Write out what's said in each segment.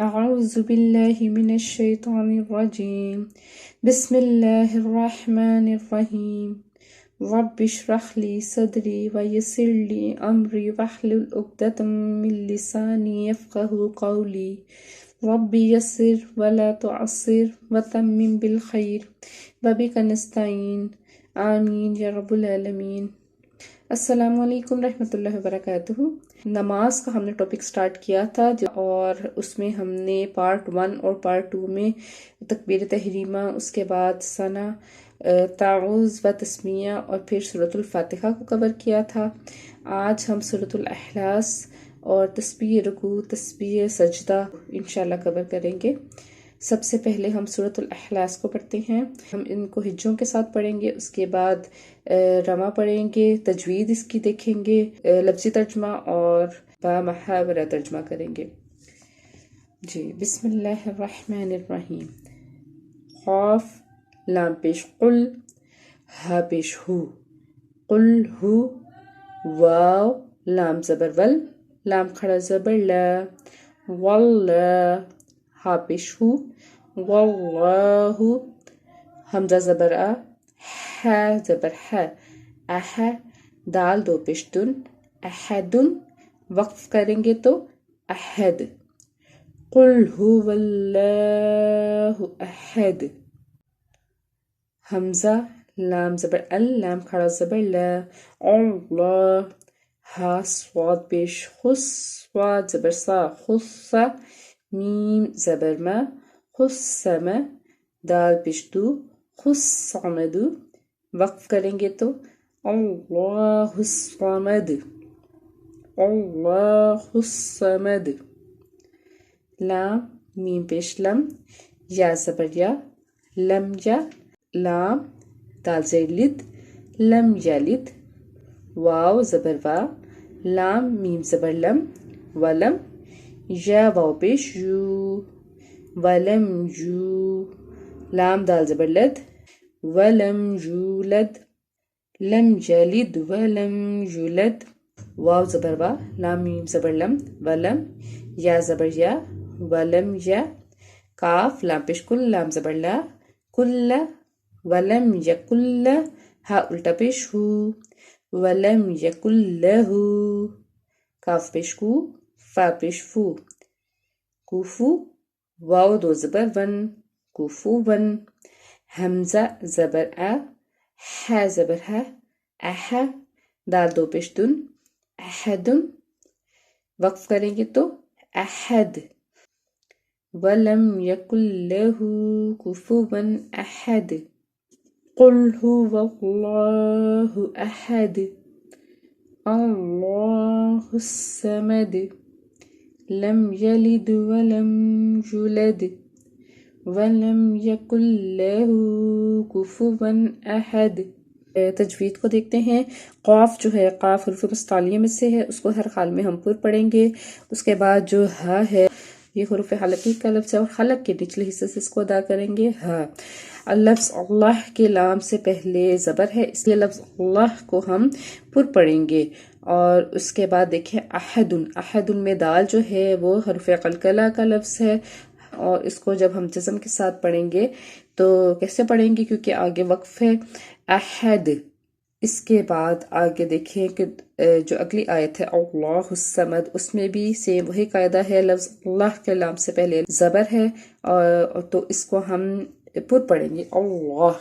أعوذ بالله من الشيطان الرجيم بسم الله الرحمن الرحيم رب اشرح لي صدري ويسر لي أمري واحلل عقدة من لساني يفقهوا قولي رب يسر ولا تعسر وتمم بالخير وبك نستعين آمين یا رب العالمین۔ السلام علیکم رحمۃ اللہ وبرکاتہ۔ نماز کا ہم نے ٹاپک سٹارٹ کیا تھا اور اس میں ہم نے پارٹ 1 اور پارٹ 2 میں تکبیر تحریمہ، اس کے بعد ثنا، تعوذ و تسمیہ اور پھر سورۃ الفاتحہ کو کور کیا تھا۔ آج ہم سورۃ الاخلاص اور تسبیح رکوع، تسبیح سجدہ انشاءاللہ کور کریں گے۔ سب سے پہلے ہم سورۃ الاخلاص کو پڑھتے ہیں۔ ہم ان کو ہجوں کے ساتھ پڑھیں گے، اس کے بعد رما پڑھیں گے، تجوید اس کی دیکھیں گے، لفظی ترجمہ اور با محاورہ ترجمہ کریں گے۔ جی بسم اللہ الرحمن الرحیم۔ قاف لام پیش قل، ہا پیش ہو، قل ہو، واو لام زبر ول، لام کھڑا زبر لا، واللہ ہا پیش ہو، واللہ حمزہ زبر آ، ہا زبر ہے، اح دال دو پیش دن، احدن وقف کریں گے تو احد، قل هو اللہ احد، حمزہ لام زبر ال، لام کھڑا زبر لا، اللہ ہا صاد پیش خس، صاد زبر سا، خص میم زبر ما، خصم دال پیش دو، خصمد وقف کریں گے تو اللہ الصمد، اللہ الصمد، لام میم پیش لم، یا زبر یا، لم یا، لام دال زیر لد، لم یلد، واو زبر وا، لام میم زبر لم، ولم، یا واو پیش یو، ولم یو، لام دال زبر لد، ولم یولد، لم یلد ولم یولد، واو زبر وا، لام میم زبر لم، ولم، یا زبر یا، ولم یا، کاف لام پیش کل، لام زبر لا، کل، ولم یکل، ہا الٹا پیش ہو، ولم یکل لہو، کاف پیش کو، فا پیش فو، کوفو، واو دو زبر ون، کوفو ون، حمزہ زبر آ، ہا زبر ہے، اح دال دو پیش دن، احدن وقف کریں گے تو احد، ولم یکن لہ کفوا احد، قل هو اللہ احد، اللہ الصمد، لم یلد ولم یولد ولم یکن لہ کفوا احد۔ تجوید کو دیکھتے ہیں۔ قاف جو ہے قاف حروف مستعلیہ میں سے ہے، اس کو ہر حال میں ہم پر پڑھیں گے۔ اس کے بعد جو ہا ہے یہ حروف حلقی کا لفظ ہے اور حلق کے نچلے حصے سے اس کو ادا کریں گے ہا۔ لفظ اللہ کے لام سے پہلے زبر ہے، اس لیے لفظ اللہ کو ہم پر پڑھیں گے۔ اور اس کے بعد دیکھیں احدن، احدن میں دال جو ہے وہ حرف قلقلہ کا لفظ ہے، اور اس کو جب ہم جزم کے ساتھ پڑھیں گے تو کیسے پڑھیں گے، کیونکہ آگے وقف ہے احد۔ اس کے بعد آگے دیکھیں کہ جو اگلی آیت ہے اللہ الصمد، اس میں بھی سیم وہی قاعدہ ہے، لفظ اللہ کے لام سے پہلے زبر ہے، اور تو اس کو ہم پر پڑھیں گے اللہ۔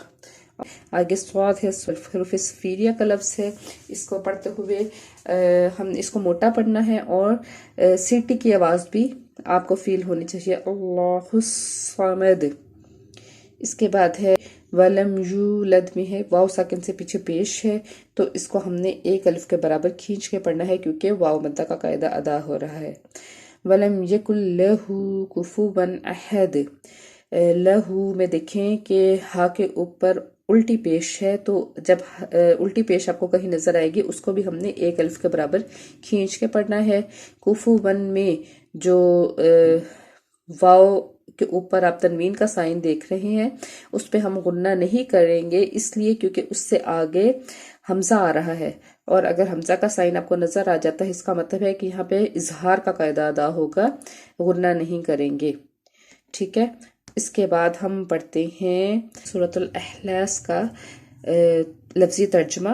آگے صاد ہے، حروف صفیریہ کا لفظ ہے، اس کو پڑھتے ہوئے ہم اس کو موٹا پڑھنا ہے اور سیٹی کی آواز بھی آپ کو فیل ہونی چاہیے، اللہ الصمد۔ اس کے بعد ہے ولم یولد میں ہے، واو ساکن سے پیچھے پیش ہے، تو اس کو ہم نے ایک الف کے برابر کھینچ کے پڑھنا ہے کیونکہ واو مدہ کا قاعدہ ادا ہو رہا ہے۔ ولم یکن لہ کفوا احد، لہو میں دیکھیں کہ ہا کے اوپر الٹی پیش ہے، تو جب الٹی پیش آپ کو کہیں نظر آئے گی اس کو بھی ہم نے ایک الف کے برابر کھینچ کے پڑھنا ہے۔ کفوا میں جو واو کے اوپر آپ تنوین کا سائن دیکھ رہے ہیں اس پہ ہم غنہ نہیں کریں گے، اس لیے کیونکہ اس سے آگے حمزہ آ رہا ہے، اور اگر حمزہ کا سائن آپ کو نظر آ جاتا ہے اس کا مطلب ہے کہ یہاں پہ اظہار کا قاعدہ ادا ہوگا، غنہ نہیں کریں گے، ٹھیک ہے۔ اس کے بعد ہم پڑھتے ہیں سورۃ الاخلاص کا لفظی ترجمہ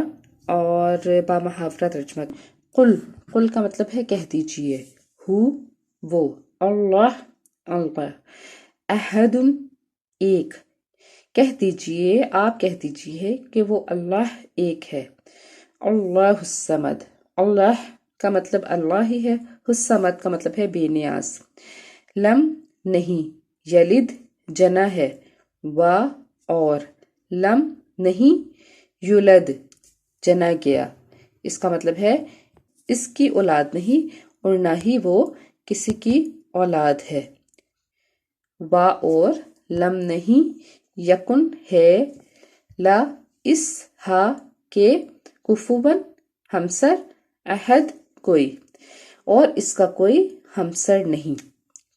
اور بامحاورہ ترجمہ۔ قل، قل کا مطلب ہے کہہ دیجئے، ہو وہ، اللہ اللہ، احد ایک، کہہ دیجئے آپ کہہ دیجئے کہ وہ اللہ ایک ہے، اللہ الصمد، اللہ کا مطلب اللہ ہی ہے، الصمد کا مطلب ہے بے نیاز، لم نہیں، یلد جنا ہے، و اور، لم نہیں، یولد جنا گیا، اس کا مطلب ہے اس کی اولاد نہیں اور نہ ہی وہ کسی کی اولاد ہے، و اور، لم نہیں، یکن ہے، لا اس، ہا کے، کفوًا ہمسر، احد کوئی، اور اس کا کوئی ہمسر نہیں،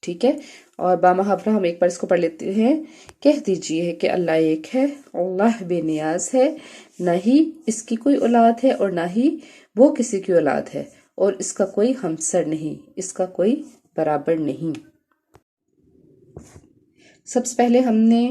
ٹھیک ہے۔ اور بامحاورہ ہم ایک بار اس کو پڑھ لیتے ہیں۔ کہہ دیجئے کہ اللہ ایک ہے، اللہ بے نیاز ہے، نہ ہی اس کی کوئی اولاد ہے اور نہ ہی وہ کسی کی اولاد ہے، اور اس کا کوئی ہمسر نہیں، اس کا کوئی برابر نہیں۔ سب سے پہلے ہم نے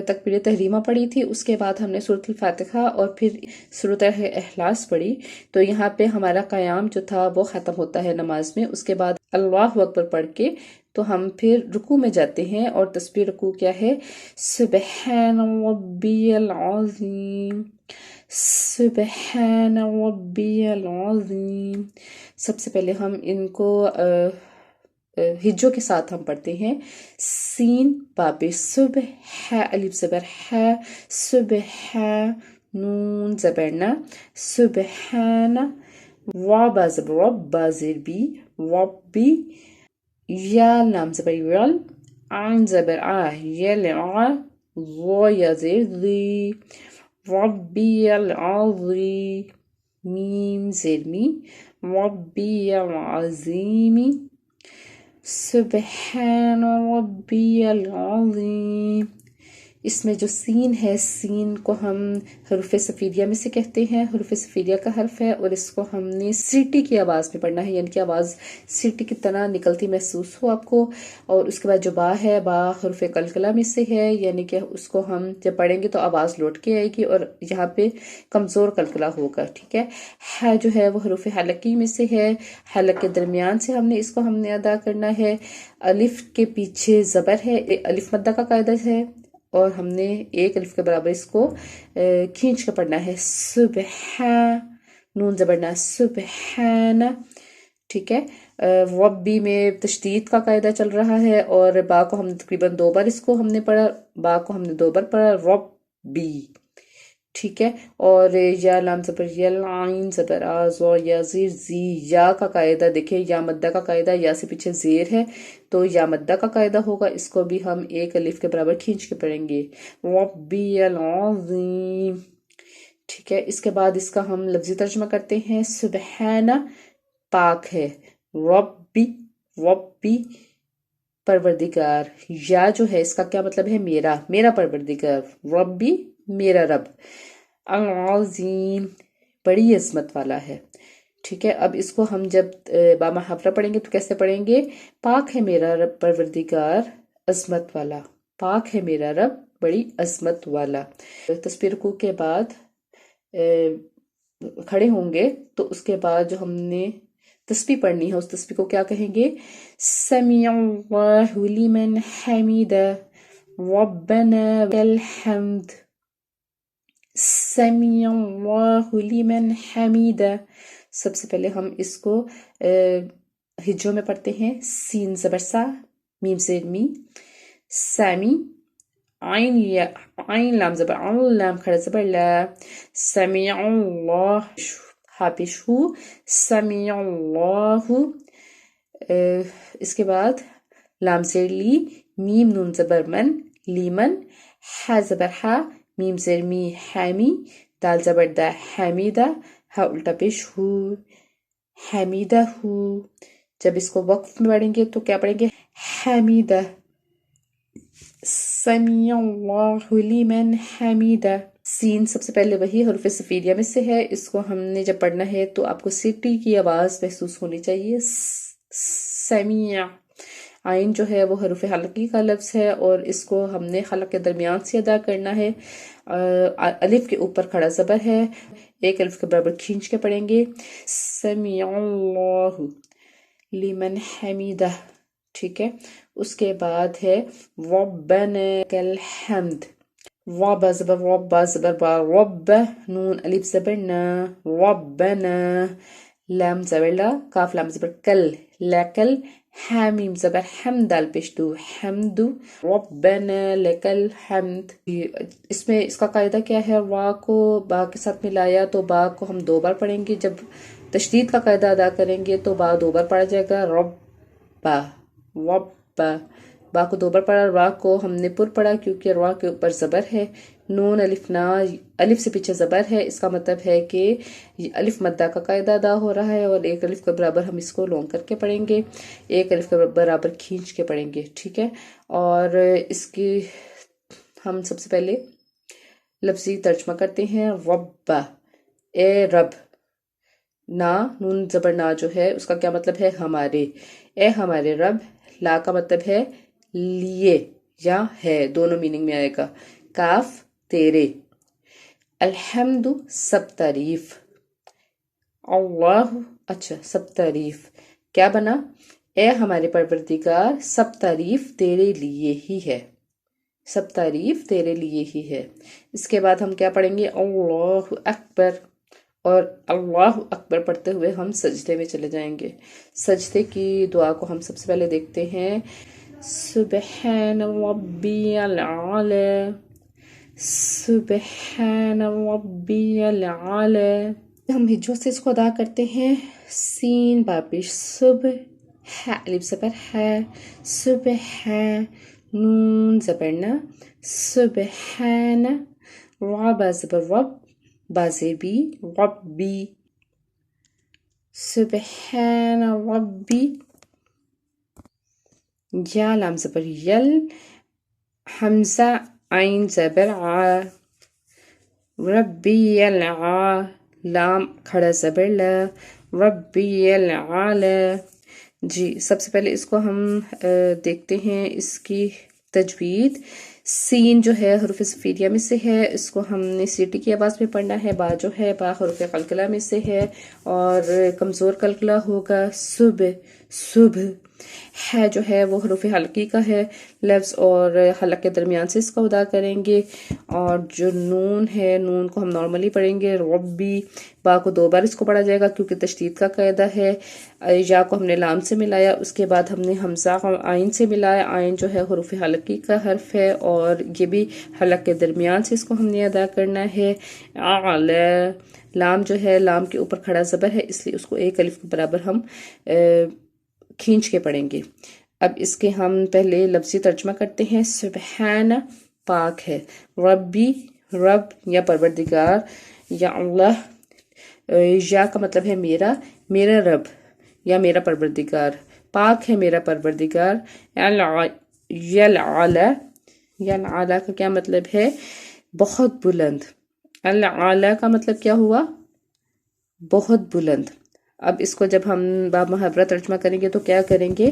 تکبیر تحریمہ پڑھی تھی، اس کے بعد ہم نے سورۃ الفاتحہ اور پھر سورۃ اخلاص پڑھی، تو یہاں پہ ہمارا قیام جو تھا وہ ختم ہوتا ہے نماز میں۔ اس کے بعد اللہ اکبر پڑھ کے تو ہم پھر رکوع میں جاتے ہیں، اور تسبیح رکوع کیا ہے؟ سبحان ربی العظیم، سبحان ربی العظیم۔ سب سے پہلے ہم ان کو ہجوں کے ساتھ ہم پڑھتے ہیں۔ سین باب صبح، ہے الف زبر ہے، صبح، نون زبر نا، سبحان، و زبر رب، با زیر بی، ربی، یا لام زبر یل، عین زبر آ، یل آ، و یا زیر ذی، ربی العظیم، میم زیر می، ربی العظیم، سبحان ربی العظیم۔ اس میں جو سین ہے، سین کو ہم حروف صفیریہ میں سے کہتے ہیں، حروف صفیریہ کا حرف ہے، اور اس کو ہم نے سیٹی کی آواز میں پڑھنا ہے، یعنی کہ آواز سیٹی کی طرح نکلتی محسوس ہو آپ کو۔ اور اس کے بعد جو با ہے، با حروف قلقلہ میں سے ہے، یعنی کہ اس کو ہم جب پڑھیں گے تو آواز لوٹ کے آئے گی اور یہاں پہ کمزور قلقلہ ہوگا، ٹھیک ہے۔ ہے جو ہے وہ حروف حلقی میں سے ہے، حلق کے درمیان سے ہم نے ادا کرنا ہے۔ الف کے پیچھے زبر ہے، الف مدہ کا قاعدہ ہے، اور ہم نے ایک الف کے برابر اس کو کھینچ کے پڑھنا ہے۔ صبح، نون زبرنا، صبحان، ٹھیک ہے۔ ربی میں تشدید کا قاعدہ چل رہا ہے، اور با کو ہم نے تقریباً 2 بار اس کو ہم نے پڑھا، با کو ہم نے 2 بار پڑھا، ربی، ٹھیک ہے۔ اور یا لام زبر یل، عین زبر آ، زو یا زیر زی، یا کا قاعدہ دیکھیں، یا مدہ کا قاعدہ، یا سے پیچھے زیر ہے تو یا مدہ کا قاعدہ ہوگا، اس کو بھی ہم ایک الف کے برابر کھینچ کے پڑھیں گے، ربی العظیم، ٹھیک ہے۔ اس کے بعد اس کا ہم لفظی ترجمہ کرتے ہیں۔ سبحانہ پاک ہے، ربی، ربی پروردگار، یا جو ہے اس کا کیا مطلب ہے؟ میرا، میرا پروردگار، ربی میرا رب، العظیم بڑی عظمت والا ہے، ٹھیک ہے۔ اب اس کو ہم جب بامحاورہ پڑھیں گے تو کیسے پڑھیں گے؟ پاک ہے میرا رب پروردگار عظمت والا، پاک ہے میرا رب بڑی عظمت والا۔ تسبیح رکوع کے بعد کھڑے ہوں گے تو اس کے بعد جو ہم نے تسبیح پڑھنی ہے اس تسبیح کو کیا کہیں گے؟ سمیع اللہ لمن حمیدہ، ربنا والحمد، سمیع اللہ لمن حمیدہ۔ سب سے پہلے ہم اس کو ہجوں میں پڑھتے ہیں۔ سین زبر سا، میم زیر می، سامی، عین لام زبر عن، لام کھڑا زبر لا، سمیع اللہ، ہا پیش ہو، سمیع اللہ۔ اس کے بعد لام زیر لی، میم نون زبر من، لیمن، ہا زبر ہا، میم زیر می، حامی، دال زبر دا، حمیدہ، ہا الٹا پیش ہو، حمیدہ ہو۔ جب اس کو وقف میں پڑھیں گے تو کیا پڑھیں گے؟ حمیدہ، سمیع اللہ لمن حمیدہ، سین سب سے پہلے وہی حروف صفیریہ میں سے ہے، اس کو ہم نے جب پڑھنا ہے تو آپ کو سٹی کی آواز محسوس ہونی چاہیے. سمیع. عین جو ہے وہ حروف حلقی کا لفظ ہے اور اس کو ہم نے حلق کے درمیان سے ادا کرنا ہے. الف کے اوپر کھڑا زبر ہے، ایک الف کے برابر کھینچ کے پڑھیں گے. سمیع اللہ لمن حمیدہ. ٹھیک ہے. اس کے بعد ہے ربنا لکل حمد. رب زبر رب زبر با رب، نون الف زبر نا، ربنا. لام زبر لا، کاف لام زبر کل، لکل. حامیم زبر حمد دال پیش دو، حمد. ربنا لکل حمد. اس میں اس کا قاعدہ کیا ہے؟ وا کو با کے ساتھ ملایا تو با کو ہم 2 بار پڑھیں گے. جب تشدید کا قاعدہ ادا کریں گے تو با 2 بار پڑھا جائے گا. ربا ربا. با کو 2 بار پڑھا. را کو ہم نے پر پڑھا کیونکہ را کے اوپر زبر ہے. نون الف نا، الف سے پیچھے زبر ہے، اس کا مطلب ہے کہ الف مدہ کا قاعدہ ادا ہو رہا ہے اور ایک الف کے برابر ہم اس کو لونگ کر کے پڑھیں گے، ایک الف کے برابر کھینچ کے پڑھیں گے. ٹھیک ہے. اور اس کی ہم سب سے پہلے لفظی ترجمہ کرتے ہیں. ربا، اے رب. نا، نون زبر نا جو ہے اس کا کیا مطلب ہے؟ ہمارے. اے ہمارے رب. لا کا مطلب ہے لیے یا ہے، دونوں میننگ میں آئے گا. کاف تیرے. الحمد سب تعریف. اللہ، اچھا سب تعریف کیا بنا؟ اے ہمارے پروردگار سب تعریف تیرے لیے ہی ہے، سب تعریف تیرے لیے ہی ہے. اس کے بعد ہم کیا پڑھیں گے؟ اللہ اکبر. اور اللہ اکبر پڑھتے ہوئے ہم سجدے میں چلے جائیں گے. سجدے کی دعا کو ہم سب سے پہلے دیکھتے ہیں. سبحان ربی العلی، سبحان ربی العلی. ہم ہجو سے اس کو ادا کرتے ہیں. سین بابش صبح، ح الف زبر ہے، صبح. نون زبرنا، سبحان. رب زبر رب، بازبی ربی. سبحان ربی. یا لام زبر یل، حمزہ عین زبر ع، ربی الع. لام کھڑا زبر لا، ربی العلا. جی سب سے پہلے اس کو ہم دیکھتے ہیں اس کی تجوید. سین جو ہے حروف صفیریہ میں سے ہے، اس کو ہم نے سیٹی کی آواز میں پڑھنا ہے. با جو ہے با حروف قلقلہ میں سے ہے اور کمزور قلقلہ ہوگا. صبح صبح. ہے جو ہے وہ حروف حلقی کا ہے لفظ اور حلق کے درمیان سے اس کو ادا کریں گے. اور جو نون ہے، نون کو ہم نارملی پڑھیں گے. ربی. با کو 2 بار اس کو پڑھا جائے گا کیونکہ تشدید کا قاعدہ ہے. یا کو ہم نے لام سے ملایا، اس کے بعد ہم نے حمزہ عین سے ملایا. عین جو ہے حروف حلقی کا حرف ہے اور یہ بھی حلق کے درمیان سے اس کو ہم نے ادا کرنا ہے. اعلی. لام جو ہے لام کے اوپر کھڑا زبر ہے، اس لیے اس کو ایک الف کے برابر ہم کھینچ کے پڑھیں گے. اب اس کے ہم پہلے لفظی ترجمہ کرتے ہیں. سبحان پاک ہے، ربی رب یا پروردگار، یا اللہ. یا کا مطلب ہے میرا، میرا رب یا میرا پروردگار. پاک ہے میرا پروردگار. یلعلا، یلعلا کا کیا مطلب ہے؟ بہت بلند. العلا کا مطلب کیا ہوا؟ بہت بلند. اب اس کو جب ہم بامحاورہ ترجمہ کریں گے تو کیا کریں گے؟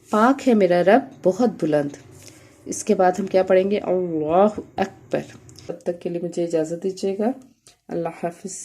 پاک ہے میرا رب بہت بلند. اس کے بعد ہم کیا پڑھیں گے؟ اللہ اکبر. تب تک کے لیے مجھے اجازت دیجیے گا. اللہ حافظ.